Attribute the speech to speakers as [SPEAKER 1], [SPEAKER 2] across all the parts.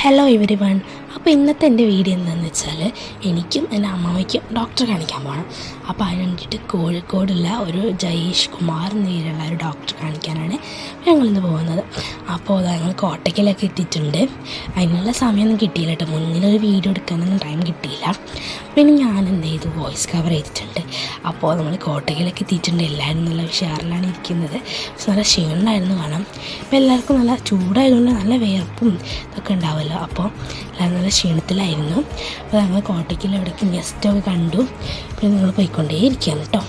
[SPEAKER 1] Hello every one. അപ്പോൾ ഇന്നത്തെ എൻ്റെ വീഡിയോ എന്താണെന്ന് വെച്ചാൽ എനിക്കും എൻ്റെ അമ്മയ്ക്കും ഡോക്ടറെ കാണിക്കാൻ പോകണം. അപ്പോൾ അതിന് വേണ്ടിയിട്ട് കോഴിക്കോടുള്ള ഒരു ജയേഷ് കുമാർ എന്ന പേരുള്ള ഒരു ഡോക്ടറെ കാണിക്കാനാണ് ഞങ്ങളിന്ന് പോകുന്നത്. അപ്പോൾ ഞങ്ങൾ കോട്ടയ്ക്കലൊക്കെ എത്തിയിട്ടുണ്ട്. അതിനുള്ള സമയമൊന്നും കിട്ടിയില്ല കേട്ടോ. മുന്നിലൊരു വീഡിയോ എടുക്കാനൊന്നും ടൈം കിട്ടിയില്ല. പിന്നെ ഞാൻ എന്ത് ചെയ്തു, വോയിസ് കവർ ചെയ്തിട്ടുണ്ട്. അപ്പോൾ നമ്മൾ കോട്ടയ്ക്കലൊക്കെ എത്തിയിട്ടുണ്ട്. എല്ലാവരും നല്ല ഉഷാറിലാണ് ഇരിക്കുന്നത്. നല്ല ക്ഷീണമായിരുന്നു കാണാം. ഇപ്പോൾ എല്ലാവർക്കും നല്ല ചൂടായതുകൊണ്ട് നല്ല വിയർപ്പും ഇതൊക്കെ ഉണ്ടാവുമല്ലോ. അപ്പോൾ എല്ലാവരും നല്ല ക്ഷീണത്തിലായിരുന്നു. അപ്പോൾ ഞങ്ങൾ കോട്ടയ്ക്കൽ എവിടേക്ക് ഗസ്റ്റൊക്കെ കണ്ടു. പിന്നെ നിങ്ങൾ പോയിക്കൊണ്ടേ ഇരിക്കുകയാണ് കേട്ടോ.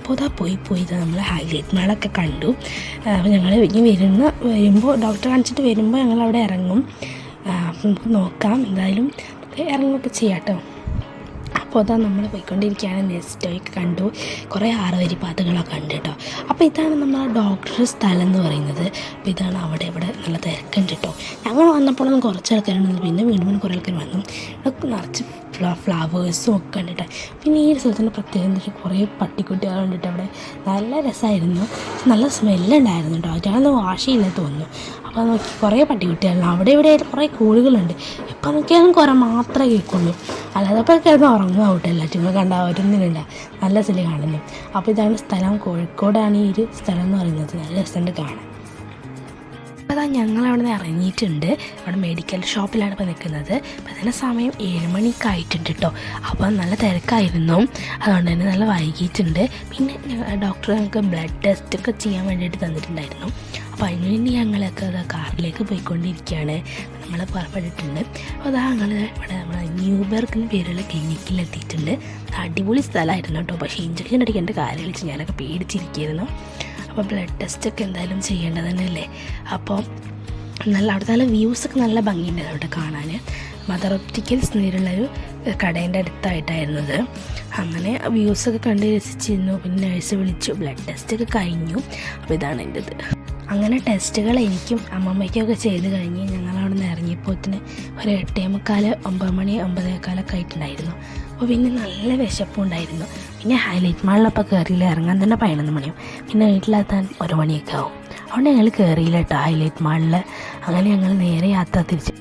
[SPEAKER 1] അപ്പോൾ ഇതാ പോയി നമ്മൾ ഹൈലൈറ്റ് മാളൊക്കെ കണ്ടു. അപ്പോൾ ഞങ്ങൾ ഇനി വരുമ്പോൾ ഡോക്ടറെ കാണിച്ചിട്ട് വരുമ്പോൾ ഞങ്ങൾ അവിടെ ഇറങ്ങും. അപ്പം നമുക്ക് നോക്കാം, എന്തായാലും ഇറങ്ങുകയൊക്കെ ചെയ്യാം കേട്ടോ. അപ്പോൾ അതാ നമ്മൾ പോയിക്കൊണ്ടിരിക്കുകയാണ്. നെസ്റ്റോയൊക്കെ കണ്ടു, കുറേ ആറുവരിപ്പാതകളൊക്കെ ഉണ്ട് കേട്ടോ. അപ്പോൾ ഇതാണ് നമ്മളെ ഡോക്ടറുടെ സ്ഥലം എന്ന് പറയുന്നത്. അപ്പോൾ ഇതാണ് ഇവിടെ നല്ല തിരക്കുണ്ട് കേട്ടോ. ഞങ്ങൾ വന്നപ്പോഴൊന്നും കുറച്ച് ആൾക്കാരുണ്ട്, പിന്നെ വീണ്ടും കുറേ ആൾക്കാർ വന്നു. ഇവിടെ നിറച്ച് ഫ്ലവേഴ്സും ഒക്കെ ഉണ്ട് കേട്ടോ. പിന്നെ ഈ ഒരു സ്ഥലത്തിൻ്റെ പ്രത്യേകത എന്താ വെച്ചാൽ കുറേ പട്ടിക്കുട്ടികൾ കണ്ടിട്ട് അവിടെ നല്ല രസമായിരുന്നു. നല്ല സ്മെല്ലുണ്ടായിരുന്നു കേട്ടോ. ഞാനൊന്ന് വാഷ് ചെയ്യുന്നത് തോന്നുന്നു. അപ്പോൾ നോക്കി കുറേ പട്ടിക്കുട്ടികളുണ്ട്. അവിടെ ഇവിടെ കുറേ കോഴികളുണ്ട്. എപ്പോൾ നോക്കിയാലും കുറേ മാത്രമേ കേൾക്കുള്ളൂ. അല്ലാതെ അപ്പോൾ കിടന്ന് ഉറങ്ങുക എല്ലാറ്റും കണ്ടാവുന്നില്ല. നല്ല സ്ഥലം കാണുന്നു. അപ്പോൾ ഇതാണ് സ്ഥലം. കോഴിക്കോടാണ് ഈ ഒരു സ്ഥലം എന്ന് പറയുന്നത്. നല്ല രസമുണ്ട് കാണാൻ. അപ്പോൾ അതാ ഞങ്ങളവിടെ നിന്ന് ഇറങ്ങിയിട്ടുണ്ട്. അവിടെ മെഡിക്കൽ ഷോപ്പിലാണ് ഇപ്പോൾ നിൽക്കുന്നത്. അപ്പോൾ അതിൻ്റെ സമയം 7 മണിയൊക്കെ ആയിട്ടുണ്ട് കേട്ടോ. അപ്പോൾ നല്ല തിരക്കായിരുന്നു, അതുകൊണ്ട് തന്നെ നല്ല വൈകിയിട്ടുണ്ട്. പിന്നെ ഡോക്ടർ ഞങ്ങൾക്ക് ബ്ലഡ് ടെസ്റ്റൊക്കെ ചെയ്യാൻ വേണ്ടിയിട്ട് തന്നിട്ടുണ്ടായിരുന്നു. അപ്പോൾ അതിന് വേണ്ടി ഞങ്ങളൊക്കെ കാറിലേക്ക് പോയിക്കൊണ്ടിരിക്കുകയാണ്. നമ്മൾ പുറപ്പെട്ടിട്ടുണ്ട്. അപ്പോൾ അതാ ഞങ്ങൾ ഇവിടെ നമ്മുടെ ന്യൂബർഗ് എന്ന പേരുള്ള ക്ലിനിക്കിലെത്തിയിട്ടുണ്ട്. അടിപൊളി സ്ഥലമായിരുന്നു കേട്ടോ. പക്ഷേ ഇഞ്ചക്ഷൻ അടിക്കേണ്ട കാര്യം കളിച്ച് ഞാനൊക്കെ പേടിച്ചിരിക്കുകയായിരുന്നു. അപ്പോൾ ബ്ലഡ് ടെസ്റ്റൊക്കെ എന്തായാലും ചെയ്യേണ്ടത് തന്നെയല്ലേ. അപ്പോൾ അവിടുത്തെ നല്ല വ്യൂസൊക്കെ നല്ല ഭംഗിയുണ്ട് അവിടെ കാണാൻ. മദർ ഒപ്റ്റിക്കൽസ് നേരുള്ളൊരു കടേൻ്റെ അടുത്തായിട്ടായിരുന്നത്. അങ്ങനെ വ്യൂസൊക്കെ കണ്ട് രസിച്ചിരുന്നു. പിന്നെ നഴ്സ് വിളിച്ചു, ബ്ലഡ് ടെസ്റ്റൊക്കെ കഴിഞ്ഞു. അപ്പോൾ ഇതാണ് എൻ്റെ ഇത്. അങ്ങനെ ടെസ്റ്റുകൾ എനിക്കും അമ്മമ്മയ്ക്കൊക്കെ ചെയ്ത് കഴിഞ്ഞ് ഞങ്ങളവിടെ നിന്ന് ഇറങ്ങിയപ്പോഴത്തിന് ഒരു 8:45 9 മണി 9:15 ആയിട്ടുണ്ടായിരുന്നു. അപ്പോൾ പിന്നെ നല്ല വിശപ്പുണ്ടായിരുന്നു. പിന്നെ ഹൈലൈറ്റ് മാളിലപ്പോൾ കയറിയില്ല, ഇറങ്ങാൻ തന്നെ 11 മണിയാവും. പിന്നെ വീട്ടിലെത്താൻ 1 മണിയൊക്കെ ആവും. അതുകൊണ്ട് ഞങ്ങൾ കയറിയില്ല കേട്ടോ ഹൈലൈറ്റ് മാളിൽ. അങ്ങനെ ഞങ്ങൾ നേരെ യാത്ര തിരിച്ച്